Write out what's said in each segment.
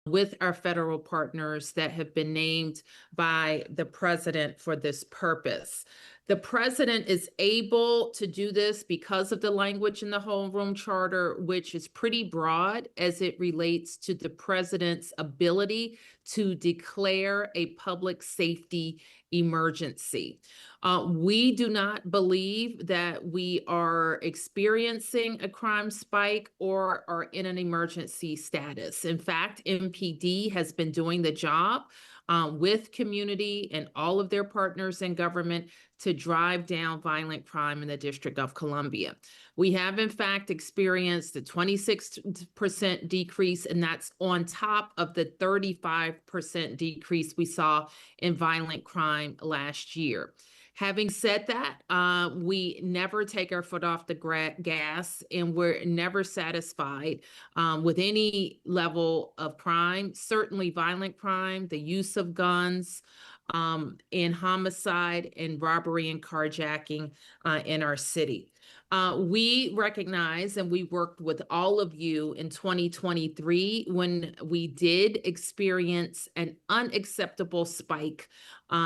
with our federal partners that have been named by the president for this purpose. The president is able to do this because of the language in the Homeroom Charter, which is pretty broad as it relates to the president's ability to declare a public safety emergency. We do not believe that we are experiencing a crime spike or are in an emergency status. In fact, MPD has been doing the job with community and all of their partners in government to drive down violent crime in the District of Columbia. We have, in fact, experienced a 26% decrease, and that's on top of the 35% decrease we saw in violent crime last year. Having said that, we never take our foot off the gas, and we're never satisfied with any level of crime, certainly violent crime, the use of guns, and homicide and robbery and carjacking in our city. We recognize, and we worked with all of you in 2023 when we did experience an unacceptable spike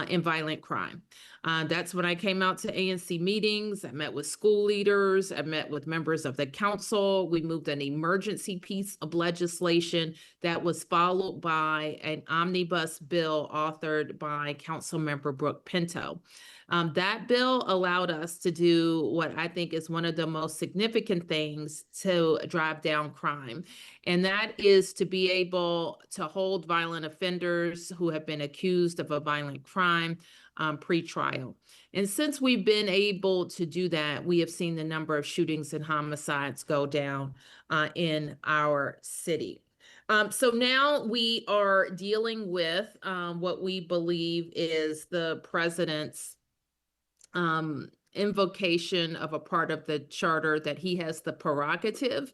in violent crime. That's when I came out to ANC meetings. I met with school leaders. I met with members of the council. We moved an emergency piece of legislation that was followed by an omnibus bill authored by Councilmember Brooke Pinto. That bill allowed us to do what I think is one of the most significant things to drive down crime, and that is to be able to hold violent offenders who have been accused of a violent crime pre-trial. And since we've been able to do that, we have seen the number of shootings and homicides go down in our city. So now we are dealing with what we believe is the president's invocation of a part of the charter that he has the prerogative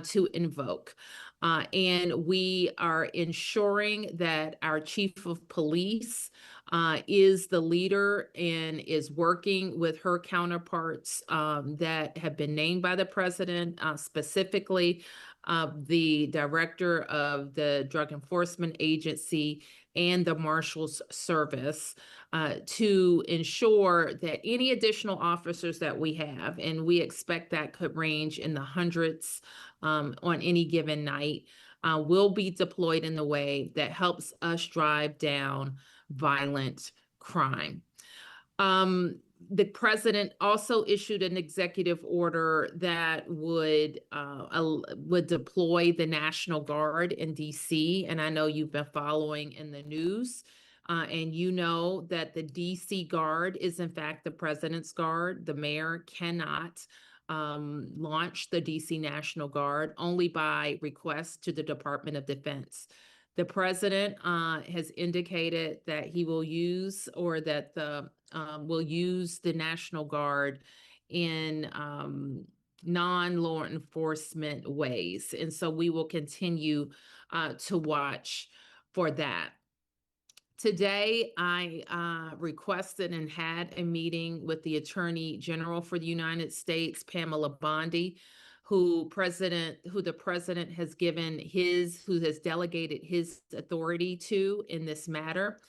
to invoke. And we are ensuring that our chief of police is the leader and is working with her counterparts that have been named by the president, specifically the director of the Drug Enforcement Agency and the Marshal's Service to ensure that any additional officers that we have, and we expect that could range in the hundreds on any given night, will be deployed in the way that helps us drive down violent crime. The president also issued an executive order that would deploy the National Guard in DC, and I know you've been following in the news. And you know that the DC Guard is in fact the president's guard. The mayor cannot launch the DC National Guard only by request to the Department of Defense. The president has indicated that he will use, or that will use the National Guard in non-law enforcement ways. And so we will continue to watch for that. Today, I requested and had a meeting with the Attorney General for the United States, Pamela Bondi, who the president has who has delegated his authority to in this matter.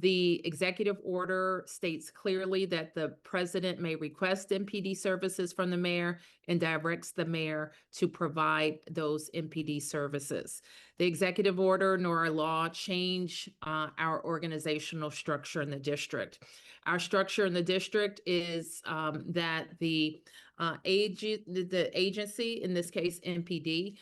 The executive order states clearly that the president may request MPD services from the mayor and directs the mayor to provide those MPD services. The executive order nor our law change our organizational structure in the district. Our structure in the district is that the agency, in this case MPD,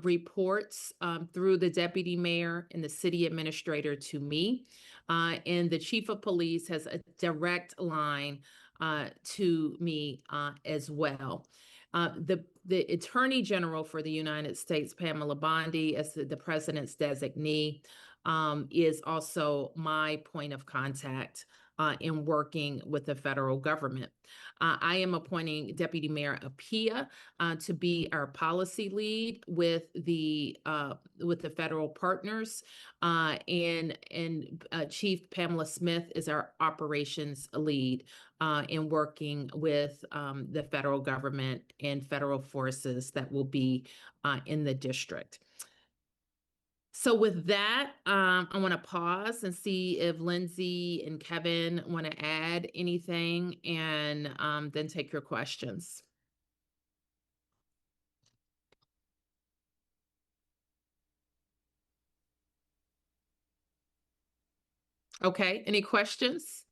reports through the deputy mayor and the city administrator to me. And the chief of police has a direct line to me as well. The Attorney General for the United States, Pamela Bondi, as the president's designee, is also my point of contact in working with the federal government. I am appointing Deputy Mayor Appiah to be our policy lead with the federal partners, and Chief Pamela Smith is our operations lead in working with the federal government and federal forces that will be in the district. So with that, I want to pause and see if Lindsay and Kevin want to add anything, and then take your questions. Okay, any questions?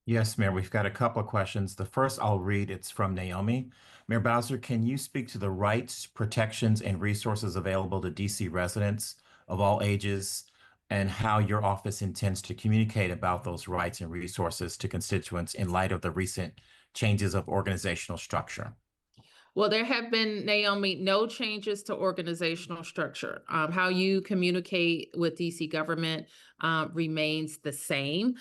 Yes, Mayor, we've got a couple of questions. The first I'll read, it's from Naomi. Mayor Bowser, can you speak to the rights, protections, and resources available to DC residents of all ages and how your office intends to communicate about those rights and resources to constituents in light of the recent changes of organizational structure? Well, there have been, Naomi, no changes to organizational structure. How you communicate with DC government remains the same,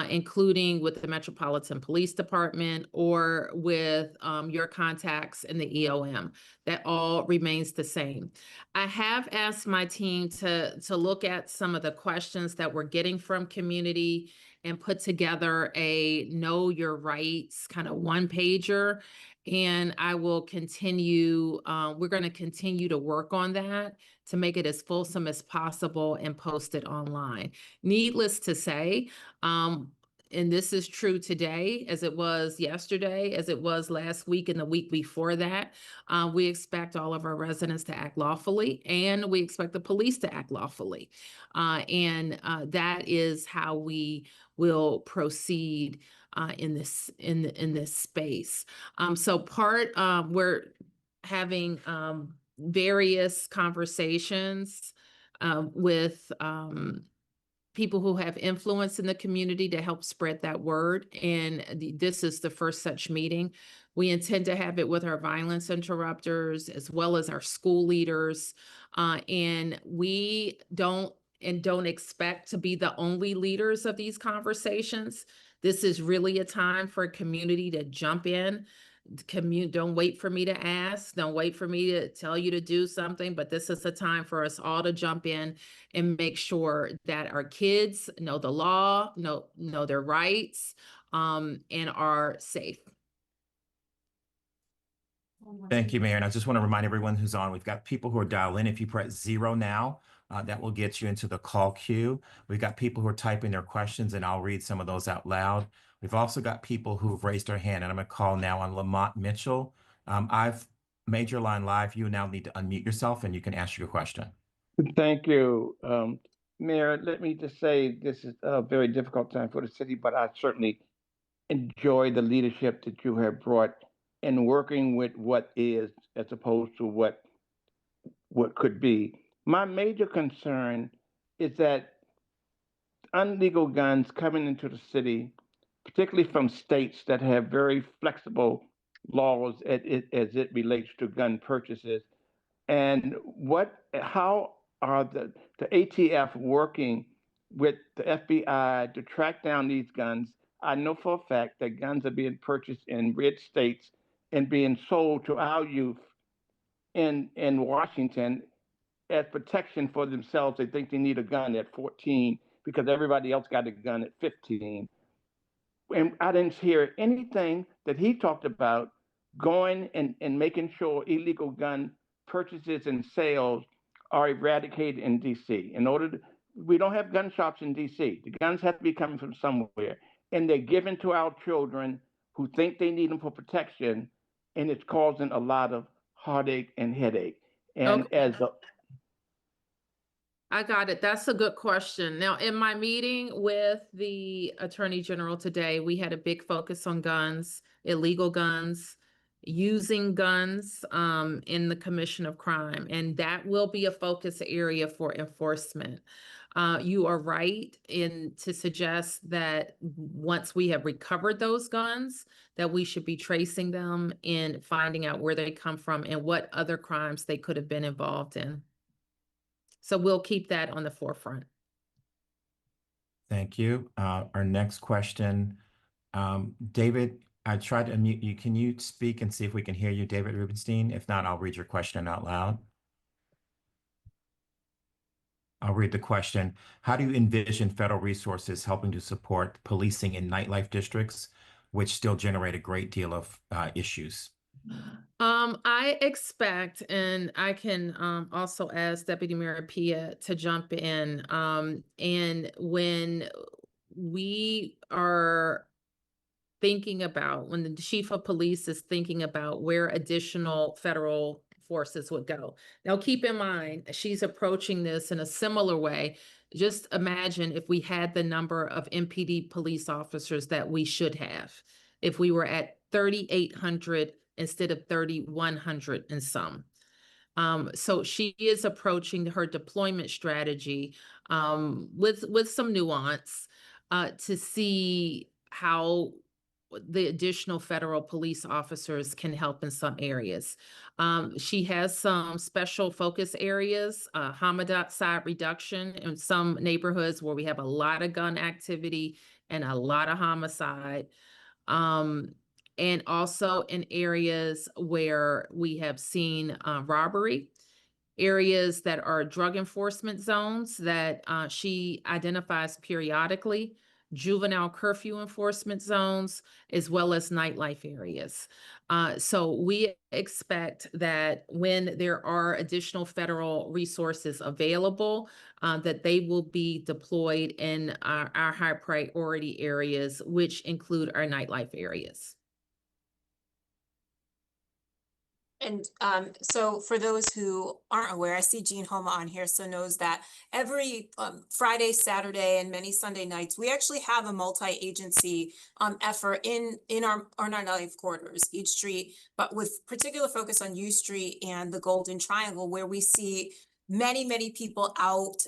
including with the Metropolitan Police Department or with your contacts in the EOM. That all remains the same. I have asked my team to look at some of the questions that we're getting from community and put together a know your rights kind of one pager, and I will continue, we're going to continue to work on that to make it as fulsome as possible and post it online. Needless to say, and this is true today, as it was yesterday, as it was last week and the week before that, we expect all of our residents to act lawfully, and we expect the police to act lawfully. And that is how we will proceed in this space. So we're having various conversations with people who have influence in the community to help spread that word. And this is the first such meeting. We intend to have it with our violence interrupters as well as our school leaders. And we don't expect to be the only leaders of these conversations. This is really a time for a community to jump in. Don't wait for me to ask. Don't wait for me to tell you to do something. But this is a time for us all to jump in and make sure that our kids know the law, know their rights, and are safe. Thank you, Mayor. And I just want to remind everyone who's on, we've got people who are dialed in. If you press 0 now, that will get you into the call queue. We've got people who are typing their questions, and I'll read some of those out loud. We've also got people who've raised their hand, and I'm going to call now on Lamont Mitchell. I've made your line live. You now need to unmute yourself, and you can ask your question. Thank you. Mayor, let me just say this is a very difficult time for the city, but I certainly enjoy the leadership that you have brought in working with what is as opposed to what could be. My major concern is that illegal guns coming into the city, particularly from states that have very flexible laws as it relates to gun purchases, and how are the ATF working with the FBI to track down these guns? I know for a fact that guns are being purchased in red states and being sold to our youth in Washington as protection for themselves. They think they need a gun at 14 because everybody else got a gun at 15. And I didn't hear anything that he talked about going and making sure illegal gun purchases and sales are eradicated in DC. We don't have gun shops in DC. The guns have to be coming from somewhere, and they're given to our children who think they need them for protection, and it's causing a lot of heartache and headache. And okay. I got it. That's a good question. Now, in my meeting with the Attorney General today, we had a big focus on guns, illegal guns, using guns in the commission of crime, and that will be a focus area for enforcement. You are right to suggest that once we have recovered those guns, that we should be tracing them and finding out where they come from and what other crimes they could have been involved in. So we'll keep that on the forefront. Thank you. Our next question, David, I tried to unmute you. Can you speak and see if we can hear you, David Rubenstein? If not, I'll read your question out loud. I'll read the question. How do you envision federal resources helping to support policing in nightlife districts, which still generate a great deal of issues? I expect, and I can also ask Deputy Mayor Pia to jump in. And when we are thinking about, when the chief of police is thinking about where additional federal forces would go. Now, keep in mind, she's approaching this in a similar way. Just imagine if we had the number of MPD police officers that we should have, if we were at 3,800 instead of 3,100 and some. So she is approaching her deployment strategy with some nuance to see how the additional federal police officers can help in some areas. She has some special focus areas, homicide reduction in some neighborhoods where we have a lot of gun activity and a lot of homicide. Um, and also in areas where we have seen robbery, areas that are drug enforcement zones that she identifies periodically, juvenile curfew enforcement zones, as well as nightlife areas. So we expect that when there are additional federal resources available, that they will be deployed in our high priority areas, which include our nightlife areas. And so for those who aren't aware, I see Jean Homa on here, so knows that every Friday, Saturday, and many Sunday nights, we actually have a multi-agency effort in our nightlife corridors, each street, but with particular focus on U Street and the Golden Triangle, where we see many people out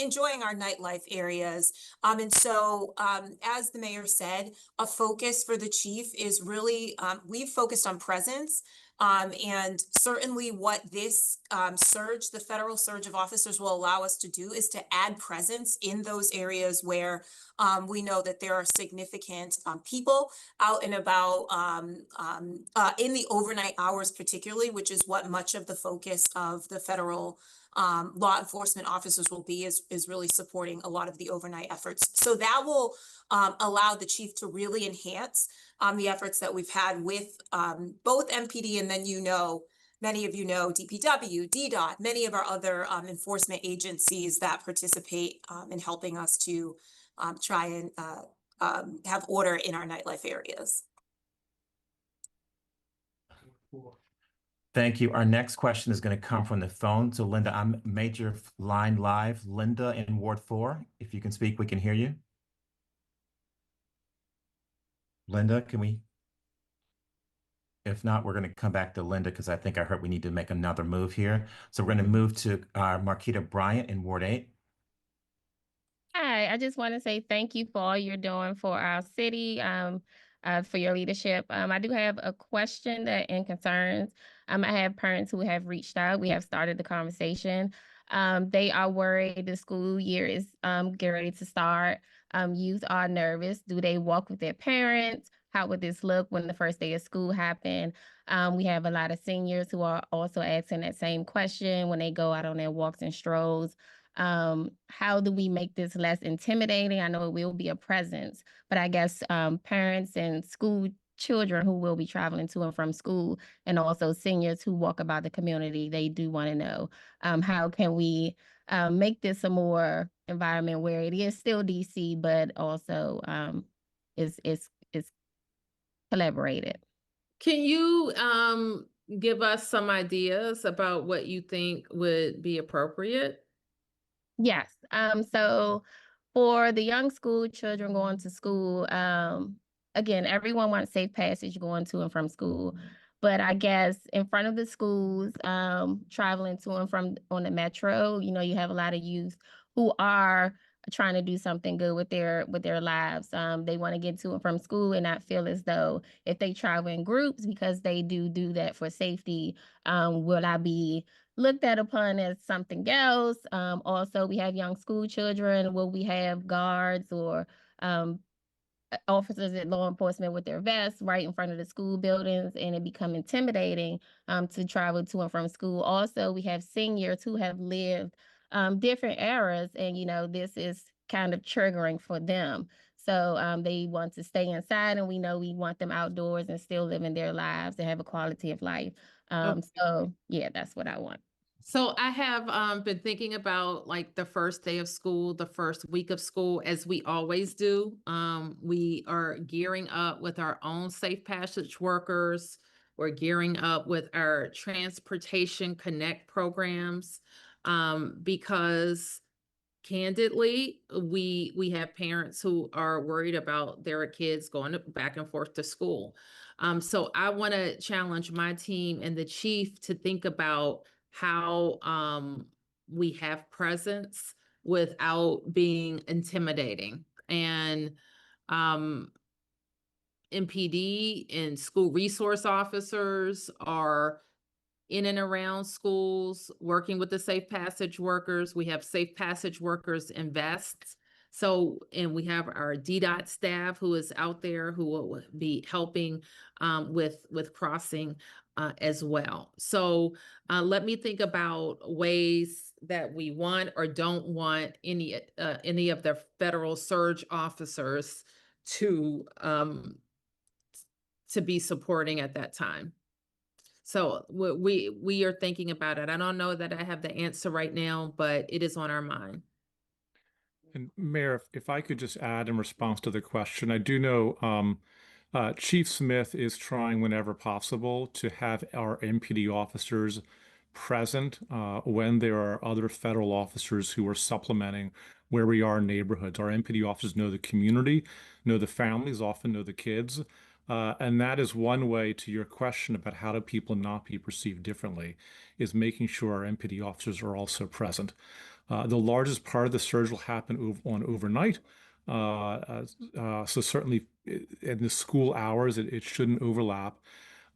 enjoying our nightlife areas. And so as the mayor said, a focus for the chief is really, we've focused on presence. And certainly what this surge, the federal surge of officers, will allow us to do is to add presence in those areas where we know that there are significant people out and about in the overnight hours particularly, which is what much of the focus of the federal law enforcement officers will be, is really supporting a lot of the overnight efforts. So that will allow the chief to really enhance the efforts that we've had with both MPD and then, many of you know DPW, DDOT, many of our other enforcement agencies that participate in helping us to try and have order in our nightlife areas. Thank you. Our next question is going to come from the phone. So Linda, I'm Major Line Live. Linda in Ward 4. If you can speak, we can hear you. Linda, can we? If not, we're going to come back to Linda because I think I heard we need to make another move here. So we're going to move to Marquita Bryant in Ward 8. Hi, I just want to say thank you for all you're doing for our city, for your leadership. I do have a question and concerns. I have parents who have reached out. We have started the conversation. They are worried the school year is getting ready to start. Youth are nervous. Do they walk with their parents? How would this look when the first day of school happen? We have a lot of seniors who are also asking that same question when they go out on their walks and strolls. How do we make this less intimidating? I know it will be a presence, but I guess parents and school children who will be traveling to and from school, and also seniors who walk about the community, they do want to know how can we make this a more environment where it is still DC, but also is collaborated. Can you give us some ideas about what you think would be appropriate? Yes. So for the young school children going to school, again, everyone wants safe passage going to and from school. But I guess in front of the schools, traveling to and from on the metro, you have a lot of youth who are trying to do something good with their lives. They want to get to and from school and not feel as though if they travel in groups, because they do that for safety, will I be looked at upon as something else? Also, we have young school children. Will we have guards or officers at law enforcement with their vests right in front of the school buildings, and it become intimidating to travel to and from school? Also, we have seniors who have lived different eras, and this is kind of triggering for them. So they want to stay inside, and we know we want them outdoors and still living their lives and have a quality of life. So yeah, that's what I want. So I have been thinking about like the first day of school, the first week of school, as we always do. We are gearing up with our own safe passage workers. We're gearing up with our Transportation Connect programs because candidly, we have parents who are worried about their kids going back and forth to school. So I want to challenge my team and the chief to think about how we have presence without being intimidating. And MPD and school resource officers are in and around schools, working with the safe passage workers. We have safe passage workers in vests. So, and we have our DDOT staff who is out there who will be helping with crossing as well. So let me think about ways that we want or don't want any of the federal surge officers to be supporting at that time. So we are thinking about it. I don't know that I have the answer right now, but it is on our mind. And Mayor, if I could just add in response to the question, I do know Chief Smith is trying whenever possible to have our MPD officers present when there are other federal officers who are supplementing where we are in neighborhoods. Our MPD officers know the community, know the families, often know the kids. And that is one way to your question about how do people not be perceived differently, is making sure our MPD officers are also present. The largest part of the surge will happen on overnight. So certainly in the school hours, it shouldn't overlap.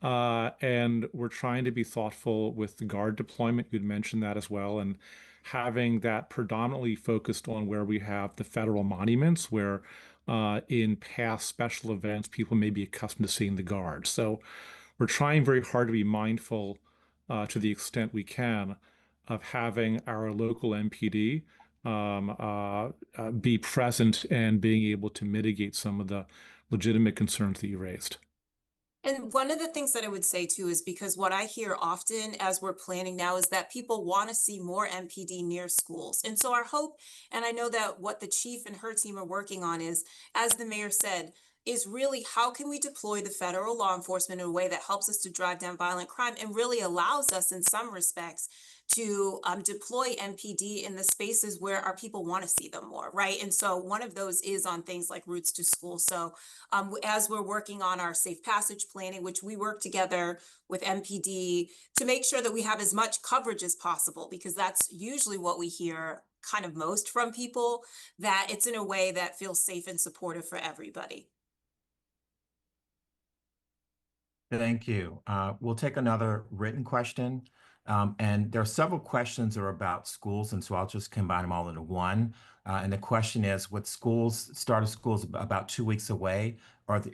And we're trying to be thoughtful with the guard deployment. You'd mentioned that as well. And having that predominantly focused on where we have the federal monuments, where in past special events, people may be accustomed to seeing the guard. So we're trying very hard to be mindful to the extent we can of having our local MPD be present and being able to mitigate some of the legitimate concerns that you raised. And one of the things that I would say too is because what I hear often as we're planning now is that people want to see more MPD near schools. And so our hope, and I know that what the chief and her team are working on is, as the mayor said, is really how can we deploy the federal law enforcement in a way that helps us to drive down violent crime and really allows us in some respects to deploy MPD in the spaces where our people want to see them more, right? And so one of those is on things like routes to school. So as we're working on our safe passage planning, which we work together with MPD to make sure that we have as much coverage as possible, because that's usually what we hear kind of most from people, that it's in a way that feels safe and supportive for everybody. Thank you. We'll take another written question. And there are several questions that are about schools, and so I'll just combine them all into one. And the question is, with start of schools about 2 weeks away,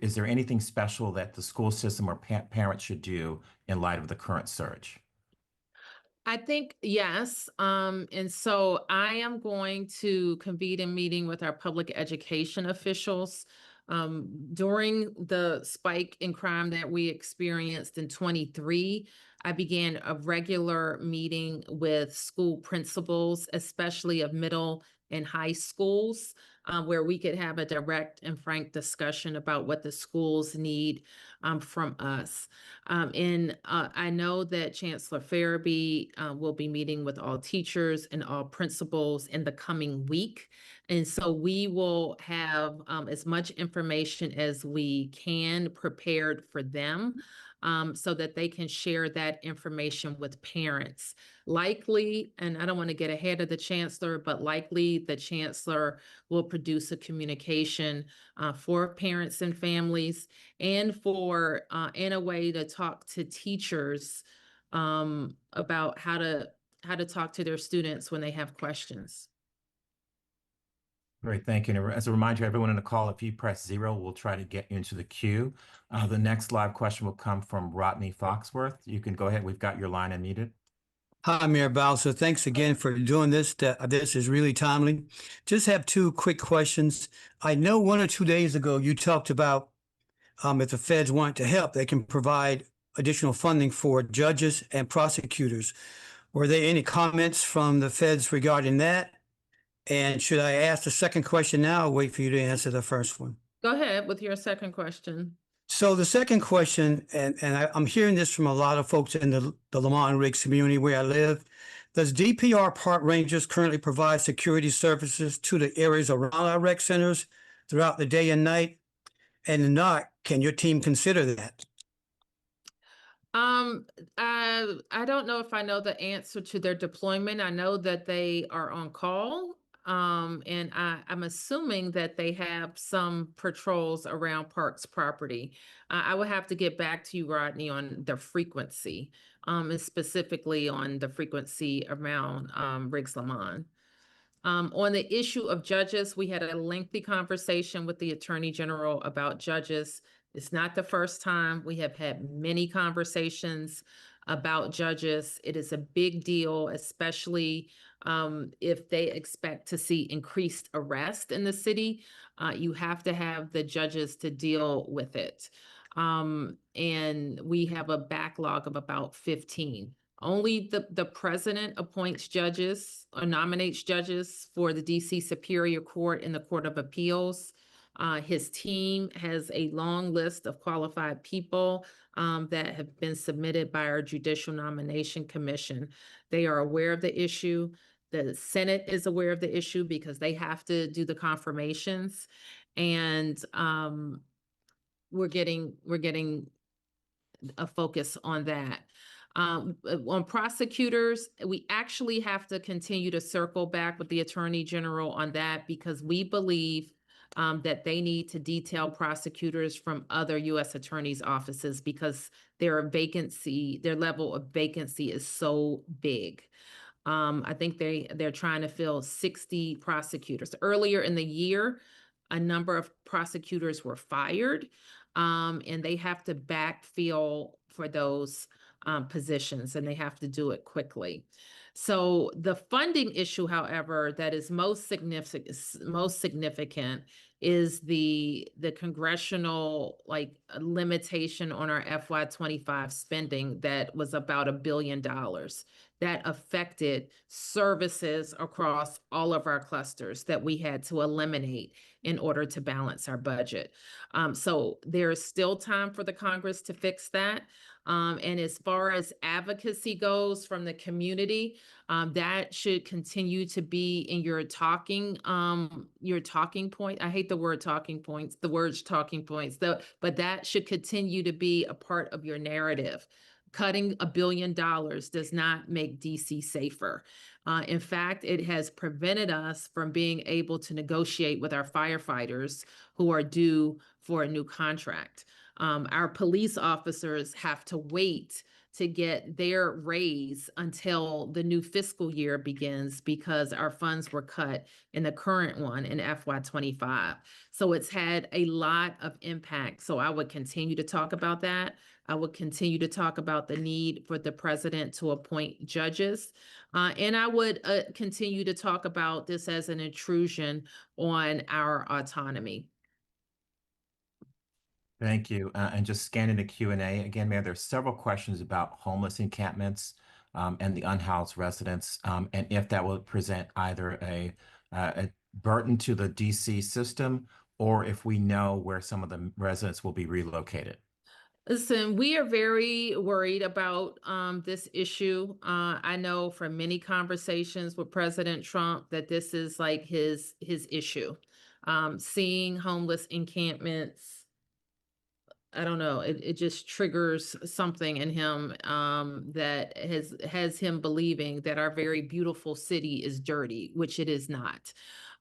is there anything special that the school system or parents should do in light of the current surge? I think yes. And so I am going to convene a meeting with our public education officials. During the spike in crime that we experienced in 23, I began a regular meeting with school principals, especially of middle and high schools, where we could have a direct and frank discussion about what the schools need from us. And I know that Chancellor Farabee will be meeting with all teachers and all principals in the coming week. And so we will have as much information as we can prepared for them so that they can share that information with parents. Likely, and I don't want to get ahead of the chancellor, but likely the chancellor will produce a communication for parents and families and for in a way to talk to teachers about how to talk to their students when they have questions. Great, thank you. And as a reminder, everyone in the call, if you press 0, we'll try to get you into the queue. The next live question will come from Rodney Foxworth. You can go ahead. We've got your line unmuted. Hi, Mayor Bowser. Thanks again for doing this. This is really timely. Just have two quick questions. I know 1 or 2 days ago you talked about if the feds want to help, they can provide additional funding for judges and prosecutors. Were there any comments from the feds regarding that? And should I ask the second question now or wait for you to answer the first one? Go ahead with your second question. So the second question, and I'm hearing this from a lot of folks in the Lamont Riggs community where I live. Does DPR Park Rangers currently provide security services to the areas around our rec centers throughout the day and night? And if not, can your team consider that? I don't know if I know the answer to their deployment. I know that they are on call. And I'm assuming that they have some patrols around Parks property. I would have to get back to you, Rodney, on the frequency, and specifically on the frequency around Riggs Lamont. On the issue of judges, we had a lengthy conversation with the Attorney General about judges. It's not the first time. We have had many conversations about judges. It is a big deal, especially if they expect to see increased arrest in the city. You have to have the judges to deal with it. And we have a backlog of about 15. Only the president appoints judges or nominates judges for the DC Superior Court and the Court of Appeals. His team has a long list of qualified people that have been submitted by our Judicial Nomination Commission. They are aware of the issue. The Senate is aware of the issue because they have to do the confirmations. And we're getting a focus on that. On prosecutors, we actually have to continue to circle back with the Attorney General on that because we believe that they need to detail prosecutors from other U.S. attorneys' offices because their level of vacancy is so big. I think they're trying to fill 60 prosecutors. Earlier in the year, a number of prosecutors were fired, and they have to backfill for those positions, and they have to do it quickly. So the funding issue, however, that is most significant is the congressional limitation on our FY25 spending that was about $1 billion that affected services across all of our clusters that we had to eliminate in order to balance our budget. So there is still time for the Congress to fix that. And as far as advocacy goes from the community, that should continue to be in your talking point. I hate the word talking points, the words talking points, but that should continue to be a part of your narrative. Cutting $1 billion does not make DC safer. In fact, it has prevented us from being able to negotiate with our firefighters who are due for a new contract. Our police officers have to wait to get their raise until the new fiscal year begins because our funds were cut in the current one in FY25. So it's had a lot of impact. So I would continue to talk about that. I would continue to talk about the need for the president to appoint judges. And I would continue to talk about this as an intrusion on our autonomy. Thank you. And just scanning the Q&A again, Mayor, there's several questions about homeless encampments and the unhoused residents, and if that will present either a burden to the DC system or if we know where some of the residents will be relocated. Listen, we are very worried about this issue. I know from many conversations with President Trump that this is like his issue. Seeing homeless encampments, I don't know, it just triggers something in him that has him believing that our very beautiful city is dirty, which it is not.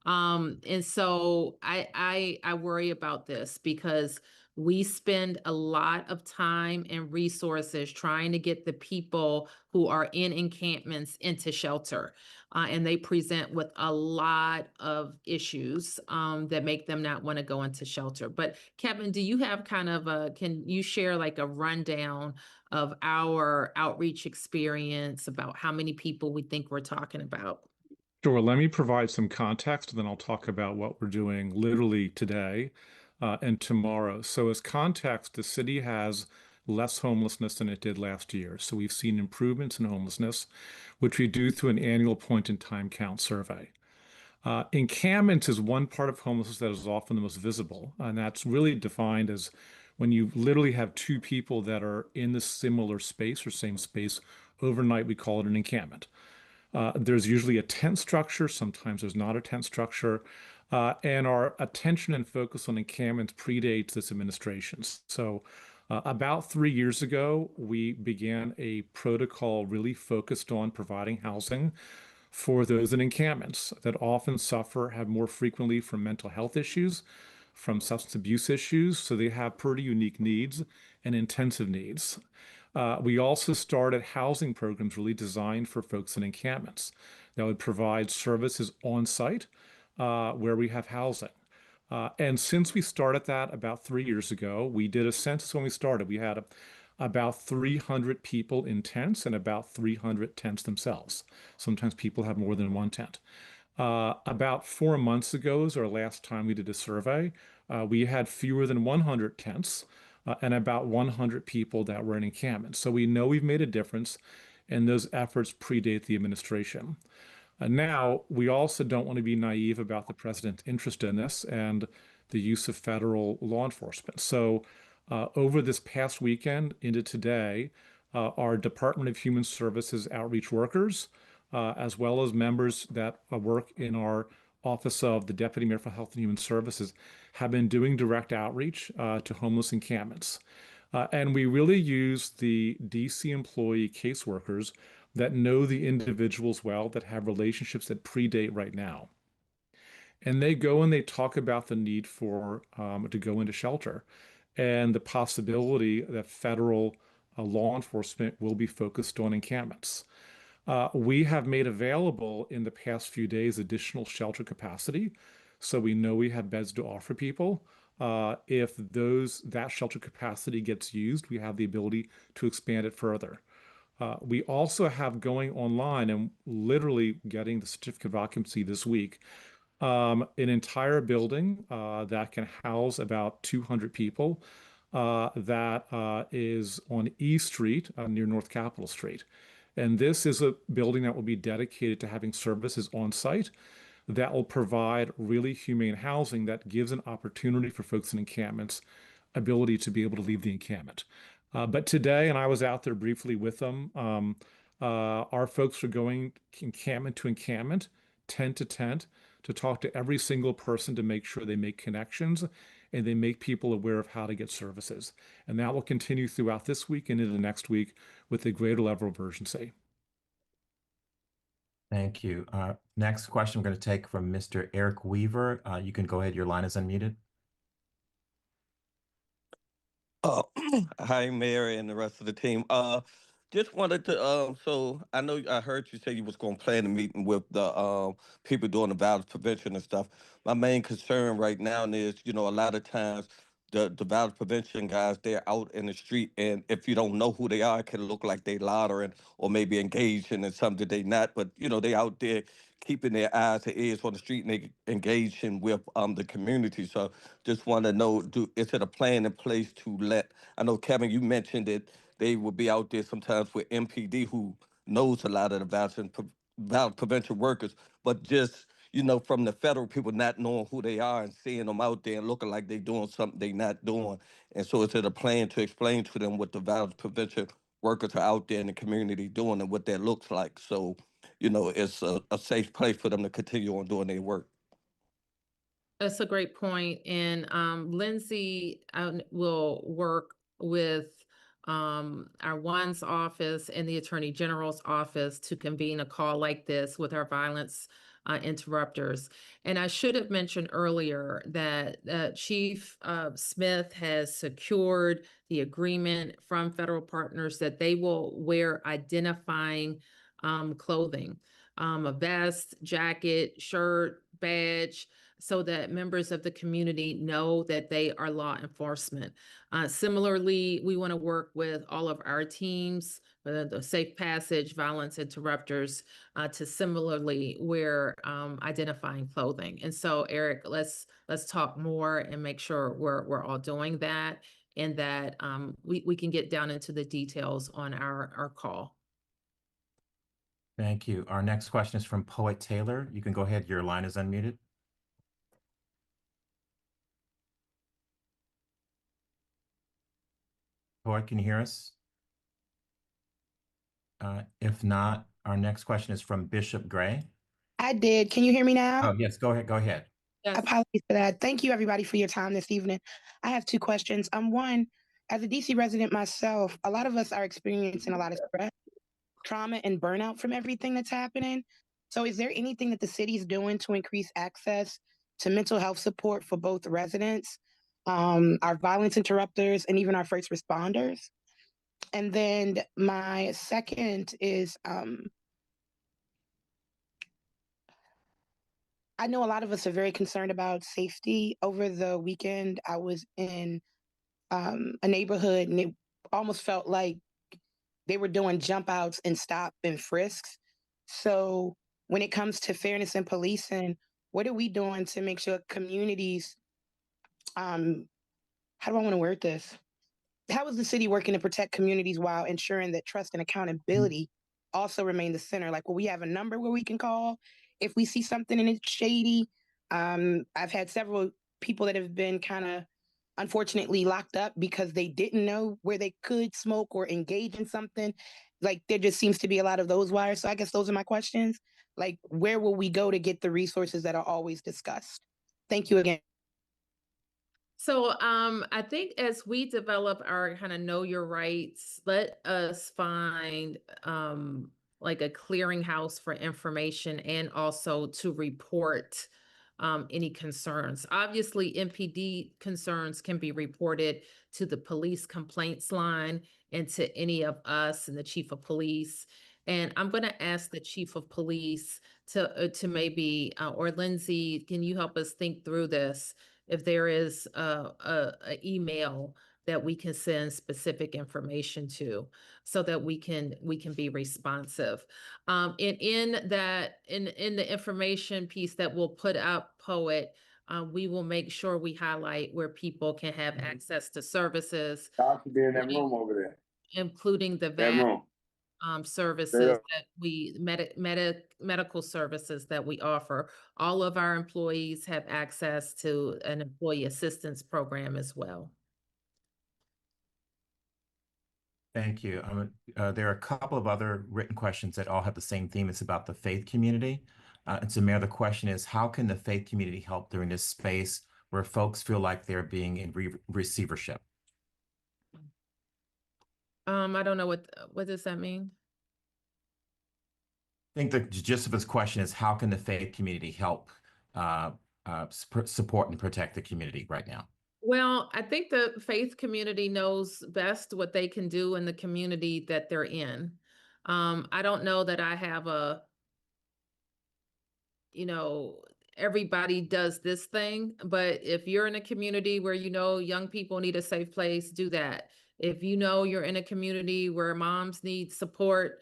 And so I worry about this because we spend a lot of time and resources trying to get the people who are in encampments into shelter. And they present with a lot of issues that make them not want to go into shelter. But Kevin, do you have kind of can you share like a rundown of our outreach experience, about how many people we think we're talking about? Sure. Let me provide some context, and then I'll talk about what we're doing literally today and tomorrow. So, as context, the city has less homelessness than it did last year. So, we've seen improvements in homelessness, which we do through an annual point-in-time count survey. Encampments is one part of homelessness that is often the most visible, and that's really defined as when you literally have two people that are in the similar space or same space overnight. We call it an encampment. There's usually a tent structure. Sometimes there's not a tent structure. And our attention and focus on encampments predates this administration. So about 3 years ago, we began a protocol really focused on providing housing for those in encampments that often suffer, have more frequently from mental health issues, from substance abuse issues. So they have pretty unique needs and intensive needs. We also started housing programs really designed for folks in encampments that would provide services on site where we have housing. And since we started that about 3 years ago, we did a census when we started. We had about 300 people in tents and about 300 tents themselves. Sometimes people have more than one tent. About 4 months ago is our last time we did a survey. We had fewer than 100 tents and about 100 people that were in encampments. So we know we've made a difference, and those efforts predate the administration. Now, we also don't want to be naive about the president's interest in this and the use of federal law enforcement. So over this past weekend into today, our Department of Human Services outreach workers, as well as members that work in our Office of the Deputy Mayor for Health and Human Services, have been doing direct outreach to homeless encampments. And we really use the DC employee caseworkers that know the individuals well, that have relationships that predate right now. And they go and they talk about the need for to go into shelter and the possibility that federal law enforcement will be focused on encampments. We have made available in the past few days additional shelter capacity, so we know we have beds to offer people. If that shelter capacity gets used, we have the ability to expand it further. We also have going online and literally getting the certificate of occupancy this week, an entire building that can house about 200 people that is on E Street near North Capitol Street. And this is a building that will be dedicated to having services on site that will provide really humane housing that gives an opportunity for folks in encampments ability to be able to leave the encampment. But today, and I was out there briefly with them, our folks are going encampment to encampment, tent to tent, to talk to every single person to make sure they make connections and they make people aware of how to get services. And that will continue throughout this week and into the next week with a greater level of urgency. Thank you. Next question I'm going to take from Mr. Eric Weaver. You can go ahead. Your line is unmuted. Hi, Mayor and the rest of the team. Just wanted to, so I know I heard you say you was going to plan a meeting with the people doing the violence prevention and stuff. My main concern right now is, a lot of times the violence prevention guys, they're out in the street, and if you don't know who they are, it can look like they loitering or maybe engaging in something they not, but they out there keeping their eyes and ears on the street, and they engaging with the community. So just want to know, is it a plan in place to let, I know Kevin, you mentioned that they will be out there sometimes with MPD, who knows a lot of the violence prevention workers, but just from the federal people not knowing who they are and seeing them out there and looking like they doing something they not doing. And so is it a plan to explain to them what the violence prevention workers are out there in the community doing and what that looks like? So, it's a safe place for them to continue on doing their work. That's a great point. And Lindsay will work with our ONE's office and the Attorney General's office to convene a call like this with our violence interrupters. And I should have mentioned earlier that Chief Smith has secured the agreement from federal partners that they will wear identifying clothing a vest, jacket, shirt, badge, so that members of the community know that they are law enforcement. Similarly, we want to work with all of our teams, the Safe Passage, Violence Interrupters, to similarly wear identifying clothing. And so, Eric, let's talk more and make sure we're all doing that, and that we can get down into the details on our call. Thank you. Our next question is from Poet Taylor. You can go ahead. Your line is unmuted. Poet, can you hear us? If not, our next question is from Bishop Gray. I did. Can you hear me now? Oh, yes, go ahead. Go ahead. Yes. Apologies for that. Thank you, everybody, for your time this evening. I have two questions. One, as a DC resident myself, a lot of us are experiencing a lot of stress, trauma, and burnout from everything that's happening. So is there anything that the city is doing to increase access to mental health support for both residents, our violence interrupters, and even our first responders? And then my second is, I know a lot of us are very concerned about safety. Over the weekend, I was in a neighborhood, and it almost felt like they were doing jump outs and stop and frisks. So when it comes to fairness in policing, what are we doing to make sure communities, how do I want to word this? How is the city working to protect communities while ensuring that trust and accountability also remain the center? Like, will we have a number where we can call if we see something and it's shady? I've had several people that have been kind of unfortunately locked up because they didn't know where they could smoke or engage in something. Like, there just seems to be a lot of those wires. So I guess those are my questions. Like, where will we go to get the resources that are always discussed? Thank you again. So I think as we develop our kind of know your rights, let us find like a clearinghouse for information, and also to report any concerns. Obviously, MPD concerns can be reported to the police complaints line and to any of us and the chief of police. And I'm going to ask the chief of police to maybe, or Lindsay, can you help us think through this? If there is a email that we can send specific information to, so that we can be responsive. And in the information piece that we'll put up, Poet, we will make sure we highlight where people can have access to services, Y'all should be in that room over there. including the That VAC room. services that we medical services that we offer. All of our employees have access to an employee assistance program as well. Thank you. There are a couple of other written questions that all have the same theme. It's about the faith community. And so, Mayor, the question is, how can the faith community help during this space where folks feel like they're being in receivership? I don't know what does that mean? I think the gist of his question is, how can the faith community help support and protect the community right now? Well, I think the faith community knows best what they can do in the community that they're in. I don't know that I have everybody does this thing, but if you're in a community where young people need a safe place, do that. If you're in a community where moms need support,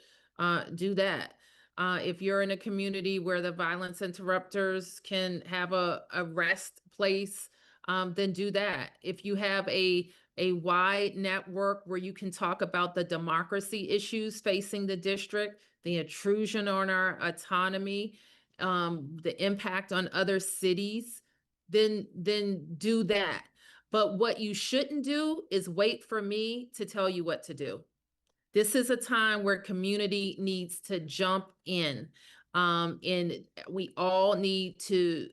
do that. If you're in a community where the violence interrupters can have a rest place, then do that. If you have a wide network where you can talk about the democracy issues facing the district, the intrusion on our autonomy, the impact on other cities, then do that. But what you shouldn't do is wait for me to tell you what to do. This is a time where community needs to jump in. And we all need to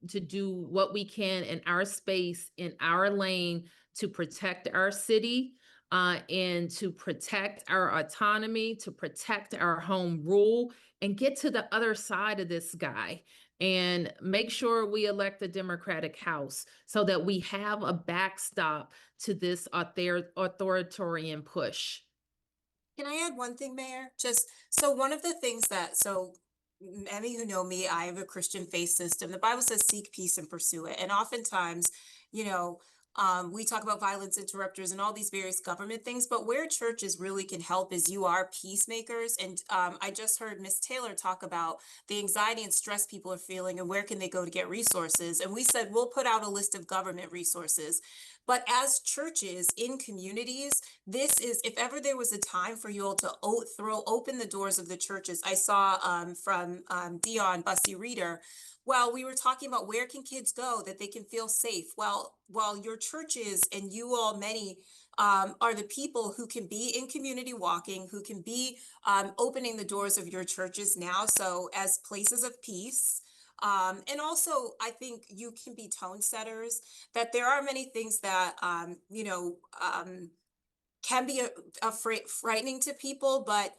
do what we can in our space, in our lane, to protect our city, and to protect our autonomy, to protect our home rule, and get to the other side of this guy and make sure we elect a Democratic House so that we have a backstop to this authoritarian push. Can I add one thing, Mayor? So one of the things many who know me, I have a Christian faith system. The Bible says seek peace and pursue it. And oftentimes, you know, we talk about violence interrupters and all these various government things, but where churches really can help is you are peacemakers. And I just heard Miss Taylor talk about the anxiety and stress people are feeling and where can they go to get resources. And we said, we'll put out a list of government resources. But as churches in communities, this is, if ever there was a time for you all to throw open the doors of the churches. I saw from Dion Bussy Reader, well, we were talking about where can kids go that they can feel safe. Well, your churches and you all, many are the people who can be in community walking, who can be opening the doors of your churches now. So as places of peace. And also, I think you can be tone setters, that there are many things that, can be frightening to people, but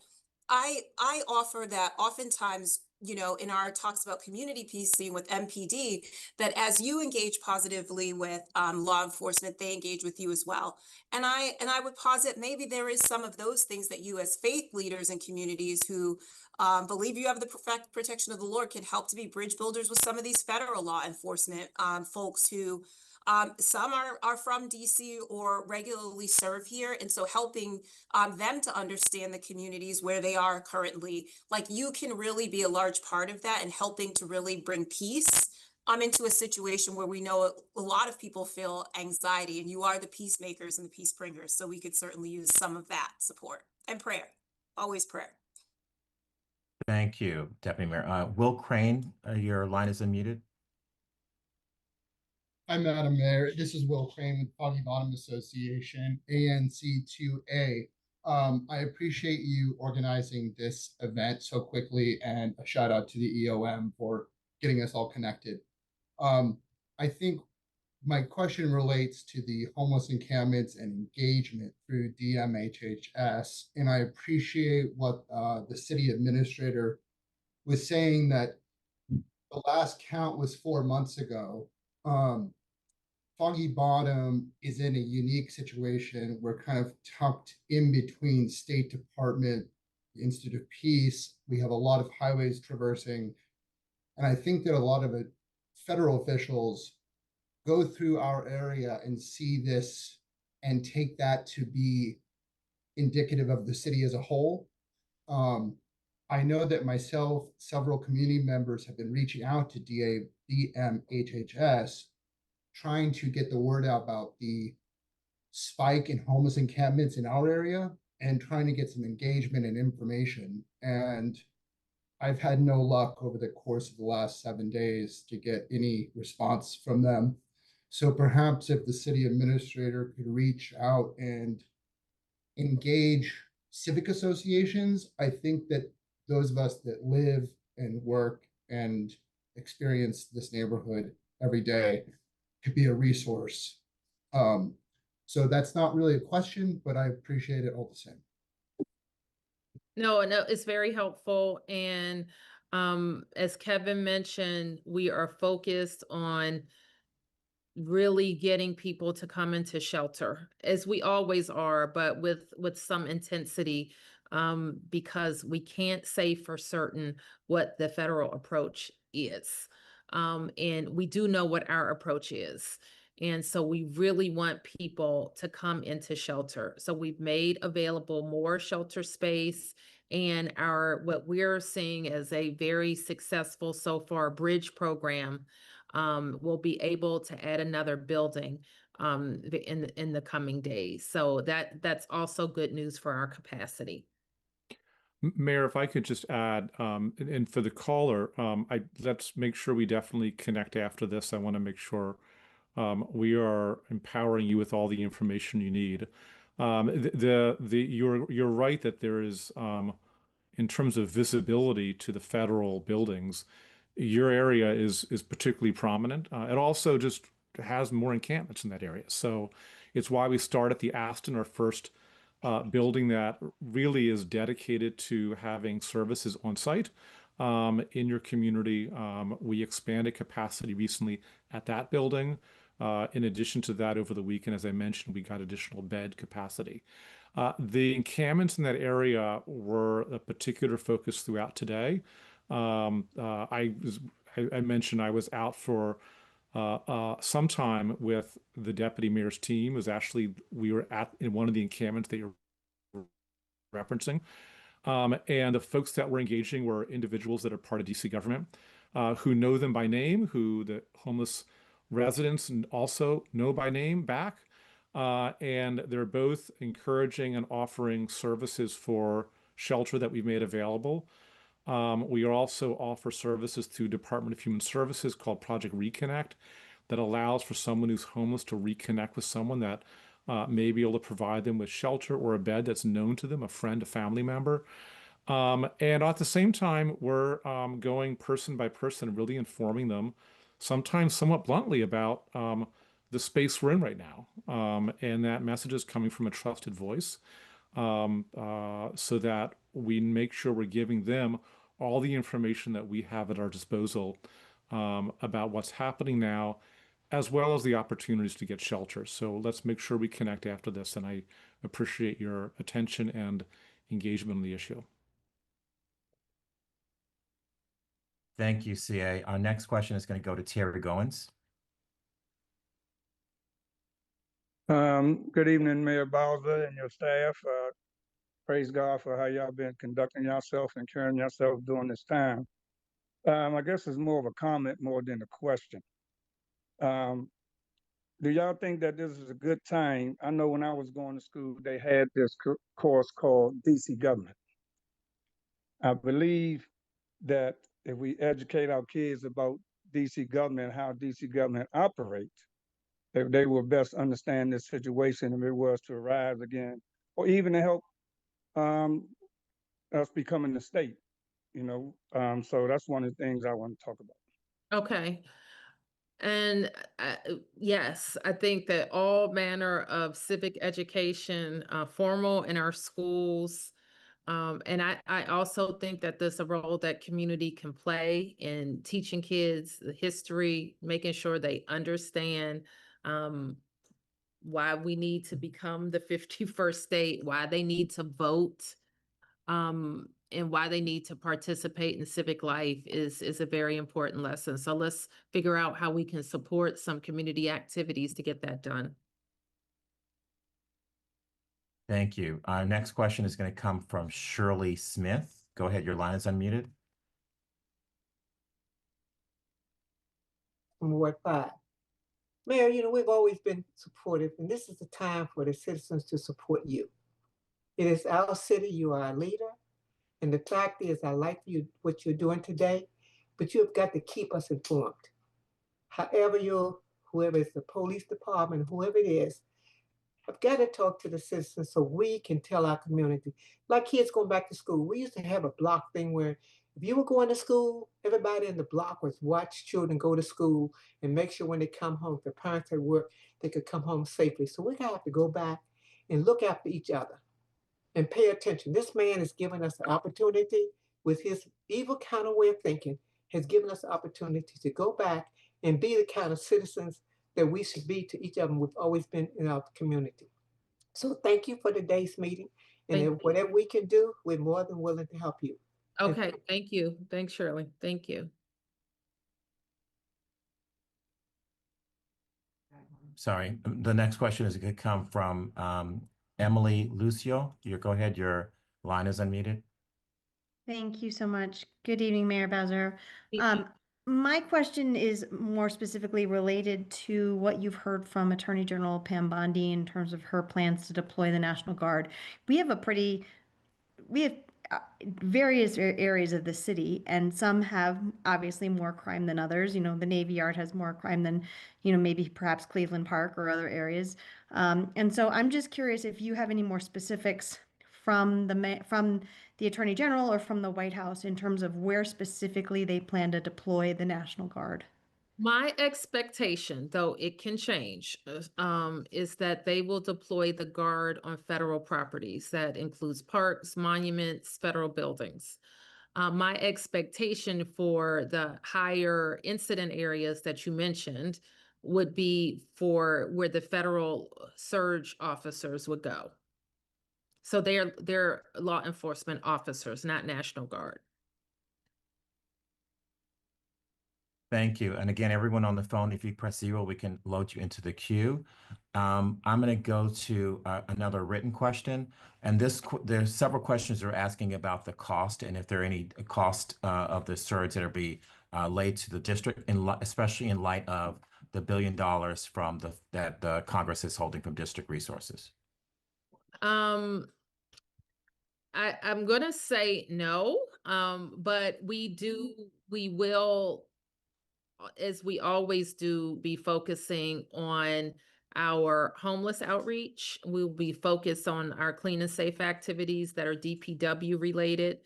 I offer that oftentimes, in our talks about community policing with MPD, that as you engage positively with law enforcement, they engage with you as well. And I would posit maybe there is some of those things that you as faith leaders in communities who believe you have the perfect protection of the Lord can help to be bridge builders with some of these federal law enforcement folks who some are from DC or regularly serve here. And so helping them to understand the communities where they are currently, like you can really be a large part of that and helping to really bring peace into a situation where we know a lot of people feel anxiety, and you are the peacemakers and the peace bringers. So we could certainly use some of that support and prayer, always prayer. Thank you, Deputy Mayor. Will Crane, your line is unmuted. Hi, Madam Mayor. This is Will Crane with Foggy Bottom Association, ANC2A. I appreciate you organizing this event so quickly, and a shout out to the EOM for getting us all connected. I think my question relates to the homeless encampments and engagement through DMHHS, and I appreciate what the city administrator was saying, that the last count was 4 months ago. Foggy Bottom is in a unique situation. We're kind of tucked in between State Department, the Institute of Peace. We have a lot of highways traversing. And I think that a lot of federal officials go through our area and see this and take that to be indicative of the city as a whole. I know that myself, several community members have been reaching out to DMHHS, trying to get the word out about the spike in homeless encampments in our area and trying to get some engagement and information. And I've had no luck over the course of the last 7 days to get any response from them. So perhaps if the city administrator could reach out and engage civic associations, I think that those of us that live and work and experience this neighborhood every day could be a resource. So that's not really a question, but I appreciate it all the same. No, it's very helpful. And as Kevin mentioned, we are focused on really getting people to come into shelter, as we always are, but with some intensity, because we can't say for certain what the federal approach is. And we do know what our approach is. And so we really want people to come into shelter. So we've made available more shelter space, and what we're seeing as a very successful so far bridge program. We'll be able to add another building in the coming days. So that's also good news for our capacity. Mayor, if I could just add, and for the caller, let's make sure we definitely connect after this. I want to make sure we are empowering you with all the information you need. You're right that there is, in terms of visibility to the federal buildings, your area is particularly prominent. It also just has more encampments in that area. So it's why we start at the Aston, our first building that really is dedicated to having services on site in your community. We expanded capacity recently at that building. In addition to that, over the weekend, as I mentioned, we got additional bed capacity. The encampments in that area were a particular focus throughout today. I mentioned I was out for some time with the deputy mayor's team. It was actually, we were in one of the encampments that you're referencing. And the folks that were engaging were individuals that are part of DC government, who know them by name, who the homeless residents and also know by name back. And they're both encouraging and offering services for shelter that we've made available. We also offer services through Department of Human Services called Project Reconnect that allows for someone who's homeless to reconnect with someone that may be able to provide them with shelter or a bed that's known to them, a friend, a family member. And at the same time, we're going person by person, really informing them, sometimes somewhat bluntly, about the space we're in right now. And that message is coming from a trusted voice, so that we make sure we're giving them all the information that we have at our disposal about what's happening now, as well as the opportunities to get shelter. So let's make sure we connect after this. And I appreciate your attention and engagement on the issue. Thank you, CA. Our next question is going to go to Terry Goins. Good evening, Mayor Bowser and your staff. Praise God for how y'all been conducting yourself and carrying yourself during this time. I guess it's more of a comment more than a question. Do y'all think that this is a good time? I know when I was going to school, they had this course called DC Government. I believe that if we educate our kids about DC government, how DC government operates, they will best understand this situation if it was to arise again, or even to help us becoming the state, you know. So that's one of the things I want to talk about. Okay. And yes, I think that all manner of civic education, formal in our schools, and I also think that there's a role that community can play in teaching kids the history, making sure they understand why we need to become the 51st state, why they need to vote, and why they need to participate in civic life is a very important lesson. So let's figure out how we can support some community activities to get that done. Thank you. Our next question is going to come from Shirley Smith. Go ahead, your line is unmuted. From Ward 5. Mayor, you know, we've always been supportive, and this is the time for the citizens to support you. It is our city, you are our leader, and the fact is, I like what you're doing today, but you have got to keep us informed. However, whoever is the police department, whoever it is, have got to talk to the citizens so we can tell our community. Like kids going back to school, we used to have a block thing where if you were going to school, everybody in the block was watch children go to school and make sure when they come home, if their parents at work, they could come home safely. So we're gonna have to go back and look after each other and pay attention. This man has given us an opportunity with his evil kind of way of thinking, has given us the opportunity to go back and be the kind of citizens that we should be to each other. We've always been in our community. So thank you for today's meeting. And whatever we can do, we're more than willing to help you. Okay, thank you. Thanks, Shirley. Thank you. Sorry, the next question is going to come from Emily Lucio. Go ahead, your line is unmuted. Thank you so much. Good evening, Mayor Bowser. My question is more specifically related to what you've heard from Attorney General Pam Bondi in terms of her plans to deploy the National Guard. We have various areas of the city, and some have obviously more crime than others. You know, the Navy Yard has more crime than, you know, maybe perhaps Cleveland Park or other areas. And so I'm just curious if you have any more specifics from the Attorney General or from the White House in terms of where specifically they plan to deploy the National Guard. My expectation, though it can change, is that they will deploy the Guard on federal properties. That includes parks, monuments, federal buildings. My expectation for the higher incident areas that you mentioned would be for where the federal surge officers would go. So they're law enforcement officers, not National Guard. Thank you. And again, everyone on the phone, if you press 0, we can load you into the queue. I'm going to go to another written question. And there's several questions that are asking about the cost and if there are any cost of the surge that are be laid to the district, especially in light of the $1 billion from that the Congress is holding from district resources. I'm gonna say no, but we will, as we always do, be focusing on our homeless outreach. We'll be focused on our clean and safe activities that are DPW related.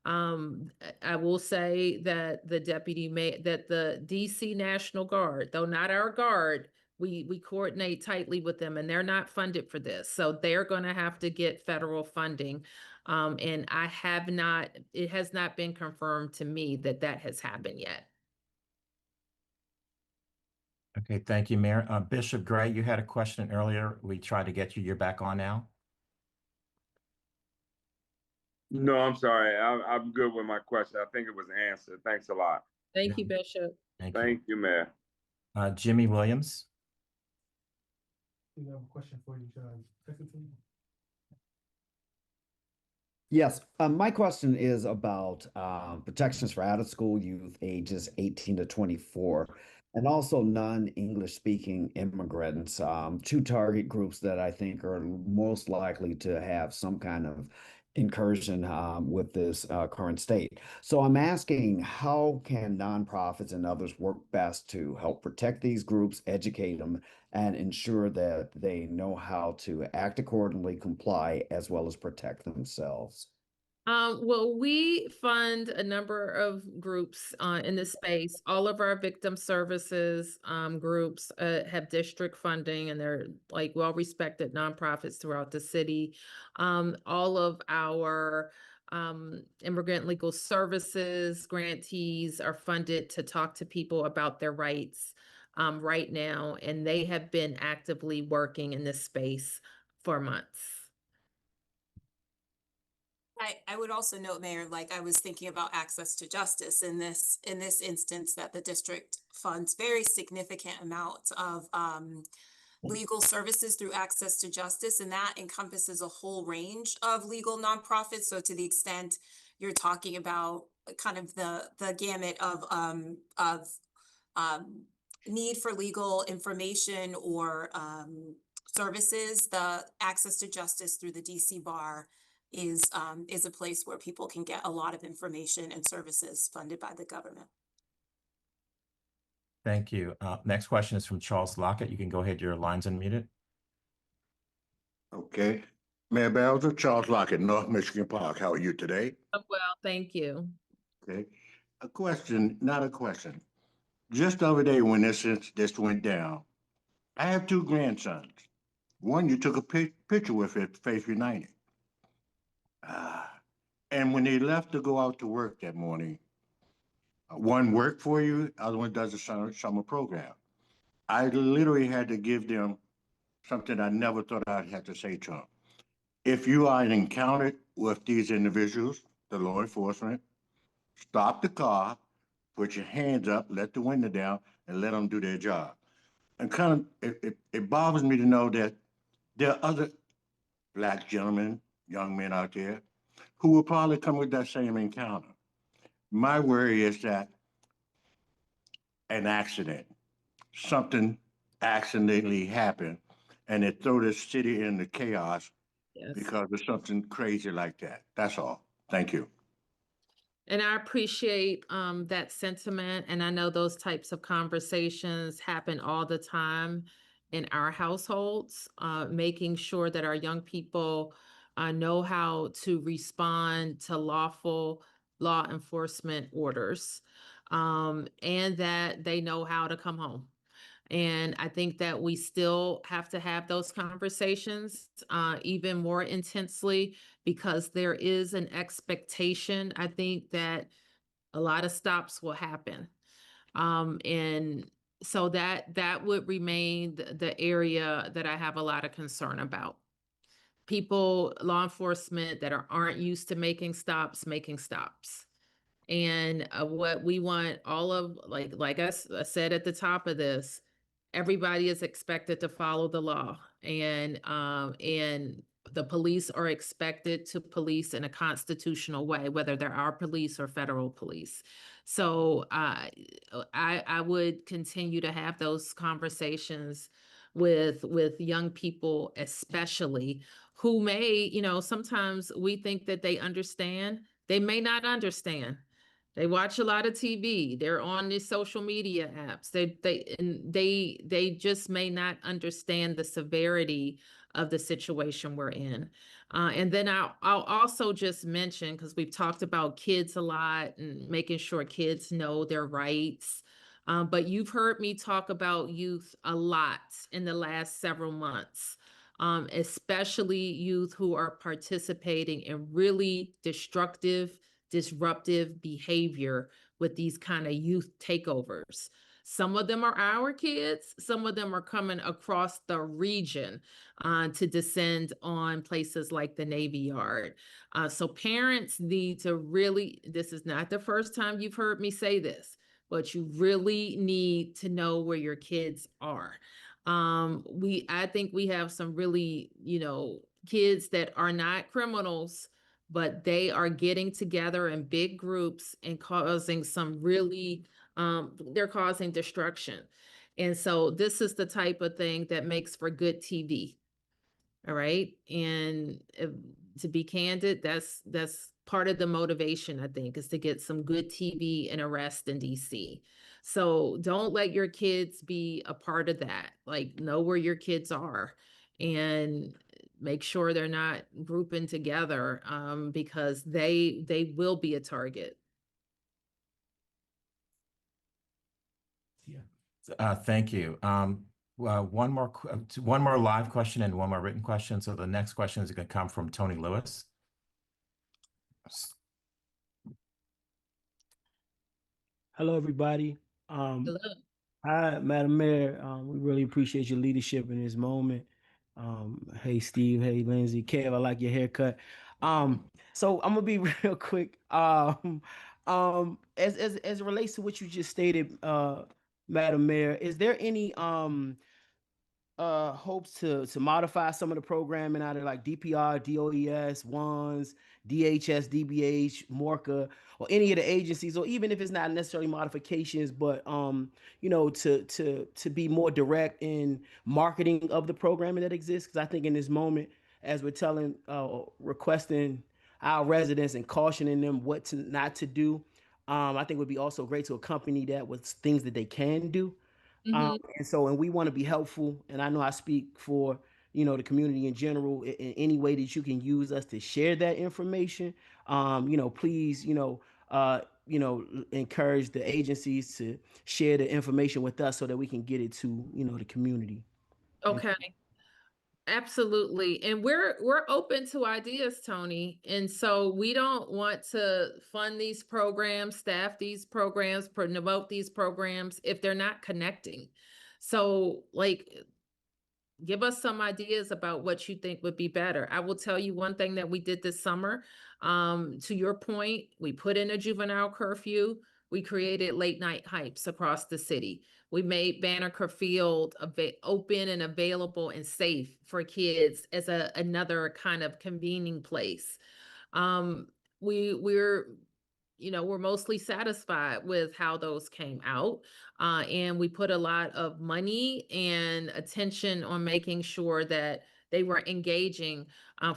I will say that the the DC National Guard, though not our guard, we coordinate tightly with them, and they're not funded for this. So they're going to have to get federal funding. And it has not been confirmed to me that that has happened yet. Okay, thank you, Mayor. Bishop Gray, you had a question earlier. We tried to get you. You're back on now. No, I'm sorry. I'm good with my question. I think it was answered. Thanks a lot. Thank you, Bishop. Thank you, Mayor. Jimmy Williams. I have a question for you, Secretary. Yes, my question is about protections for out-of-school youth ages 18 to 24, and also non-English speaking immigrants, two target groups that I think are most likely to have some kind of incursion with this current state. So I'm asking, how can nonprofits and others work best to help protect these groups, educate them, and ensure that they know how to act accordingly, comply, as well as protect themselves? Well, we fund a number of groups in this space. All of our victim services groups have district funding, and they're like well-respected nonprofits throughout the city. All of our immigrant legal services grantees are funded to talk to people about their rights right now, and they have been actively working in this space for months. I would also note, Mayor, like I was thinking about access to justice in this instance, that the district funds very significant amounts of legal services through access to justice, and that encompasses a whole range of legal nonprofits. So to the extent you're talking about kind of the gamut of need for legal information or services, the access to justice through the DC Bar is a place where people can get a lot of information and services funded by the government. Thank you. Next question is from Charles Lockett. You can go ahead. Your line's unmuted. Okay. Mayor Bowser, Charles Lockett, North Michigan Park. How are you today? Well, thank you. Okay. A question, not a question. Just the other day when this went down, I have two grandsons. One you took a picture with at Faith United. And when they left to go out to work that morning, one worked for you, other one does a summer program. I literally had to give them something I never thought I'd have to say to them. If you are encountered with these individuals, the law enforcement, stop the car, put your hands up, let the window down, and let them do their job. And kind of, it bothers me to know that there are other Black gentlemen, young men out there who will probably come with that same encounter. My worry is that an accident, something accidentally happened, and it throw the city into chaos because of something crazy like that. That's all. Thank you. And I appreciate that sentiment. And I know those types of conversations happen all the time in our households, making sure that our young people know how to respond to lawful law enforcement orders, and that they know how to come home. And I think that we still have to have those conversations even more intensely, because there is an expectation, I think, that a lot of stops will happen. And so that would remain the area that I have a lot of concern about. People, law enforcement that aren't used to making stops. And what we want all of, like I said at the top of this, everybody is expected to follow the law, and the police are expected to police in a constitutional way, whether they're our police or federal police. So I would continue to have those conversations with young people, especially, who may, sometimes we think that they understand. They may not understand. They watch a lot of TV. They're on the social media apps. They just may not understand the severity of the situation we're in. And then I'll also just mention, because we've talked about kids a lot and making sure kids know their rights. But you've heard me talk about youth a lot in the last several months, especially youth who are participating in really destructive, disruptive behavior with these kind of youth takeovers. Some of them are our kids. Some of them are coming across the region to descend on places like the Navy Yard. So parents need to really, this is not the first time you've heard me say this, but you really need to know where your kids are. I think we have some really, kids that are not criminals, but they are getting together in big groups and causing some really, they're causing destruction. And so this is the type of thing that makes for good TV. All right. And to be candid, that's part of the motivation, I think, is to get some good TV and arrest in DC. So don't let your kids be a part of that. Like, know where your kids are and make sure they're not grouping together, because they will be a target. Thank you. One more live question and one more written question. So the next question is going to come from Tony Lewis. Hello, everybody. Hello. Hi, Madam Mayor. We really appreciate your leadership in this moment. Hey, Steve. Hey, Lindsay. Kev, I like your haircut. So I'm gonna be real quick. As it relates to what you just stated, Madam Mayor, is there any hopes to modify some of the programming out of like DPR, DOES, WANS, DHS, DBH, MORCA, or any of the agencies, or even if it's not necessarily modifications, but to be more direct in marketing of the programming that exists? Because I think in this moment, as we're requesting our residents and cautioning them what not to do, I think it would be also great to accompany that with things that they can do. And we want to be helpful. And I know I speak for, the community in general, in any way that you can use us to share that information. Please, encourage the agencies to share the information with us so that we can get it to, the community. Okay. Absolutely. And we're open to ideas, Tony. And so we don't want to fund these programs, staff these programs, promote these programs if they're not connecting. So give us some ideas about what you think would be better. I will tell you one thing that we did this summer. To your point, we put in a juvenile curfew. We created late night hypes across the city. We made Banneker Field open and available and safe for kids as another kind of convening place. We're mostly satisfied with how those came out. And we put a lot of money and attention on making sure that they were engaging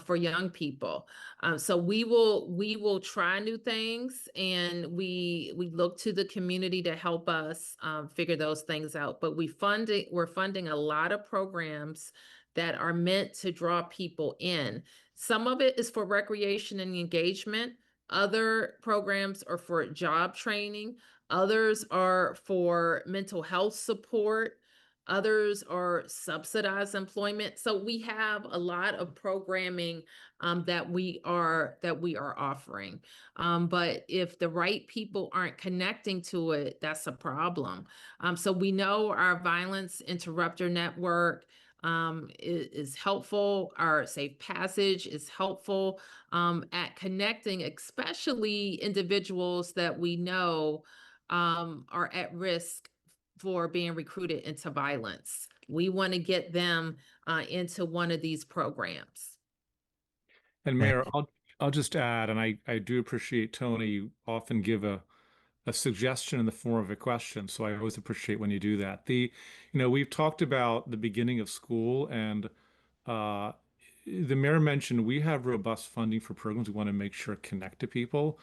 for young people. So we will try new things, and we look to the community to help us figure those things out. But we're funding a lot of programs that are meant to draw people in. Some of it is for recreation and engagement. Other programs are for job training. Others are for mental health support. Others are subsidized employment. So we have a lot of programming that we are offering. But if the right people aren't connecting to it, that's a problem. So we know our violence interrupter network is helpful. Our safe passage is helpful at connecting, especially individuals that we know are at risk for being recruited into violence. We want to get them into one of these programs. And Mayor, I'll just add, and I do appreciate Tony, you often give a suggestion in the form of a question. So I always appreciate when you do that. We've talked about the beginning of school, and the mayor mentioned we have robust funding for programs we want to make sure connect to people.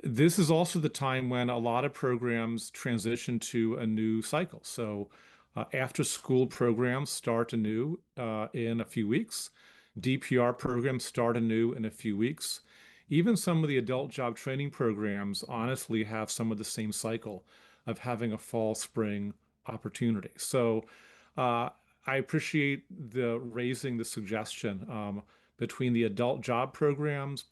This is also the time when a lot of programs transition to a new cycle. So after school programs start anew in a few weeks. DPR programs start anew in a few weeks. Even some of the adult job training programs honestly have some of the same cycle of having a fall, spring opportunity. So I appreciate the raising the suggestion between the adult job programs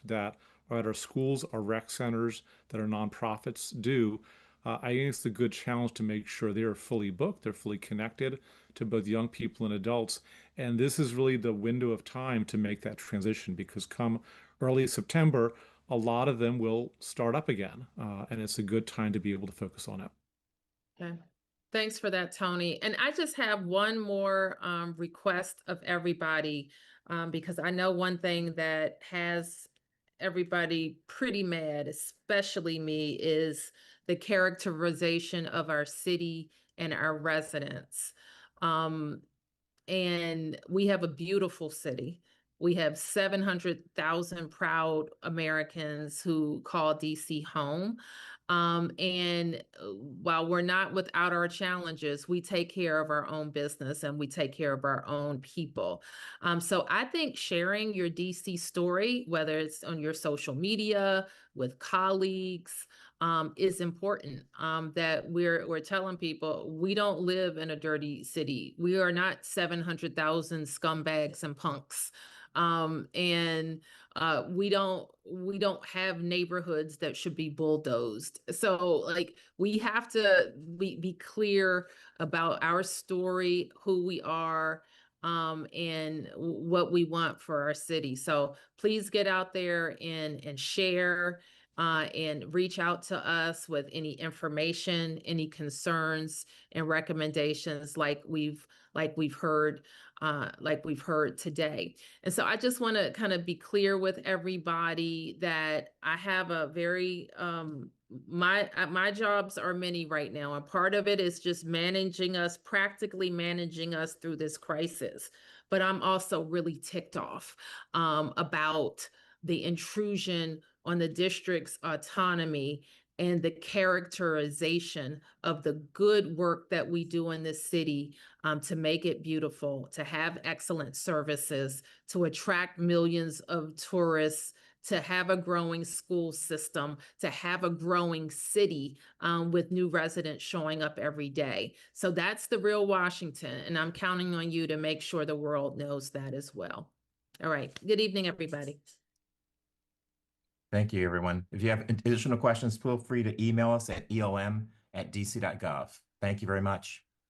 that are at our schools, our rec centers, that our nonprofits do. I think it's a good challenge to make sure they are fully booked, they're fully connected to both young people and adults. And this is really the window of time to make that transition, because come early September, a lot of them will start up again. And it's a good time to be able to focus on it. Okay. Thanks for that, Tony. And I just have one more request of everybody, because I know one thing that has everybody pretty mad, especially me, is the characterization of our city and our residents. And we have a beautiful city. We have 700,000 proud Americans who call DC home. And while we're not without our challenges, we take care of our own business and we take care of our own people. So I think sharing your DC story, whether it's on your social media, with colleagues, is important. That we're telling people we don't live in a dirty city. We are not 700,000 scumbags and punks. And we don't have neighborhoods that should be bulldozed. So like we have to be clear about our story, who we are, and what we want for our city. So please get out there and share and reach out to us with any information, any concerns and recommendations like we've heard today. And so I just want to kind of be clear with everybody that I have a very my jobs are many right now, and part of it is just practically managing us through this crisis. But I'm also really ticked off about the intrusion on the district's autonomy and the characterization of the good work that we do in this city to make it beautiful, to have excellent services, to attract millions of tourists, to have a growing school system, to have a growing city with new residents showing up every day. So that's the real Washington, and I'm counting on you to make sure the world knows that as well. All right. Good evening, everybody. Thank you, everyone. If you have additional questions, feel free to email us at eom@dc.gov. Thank you very much.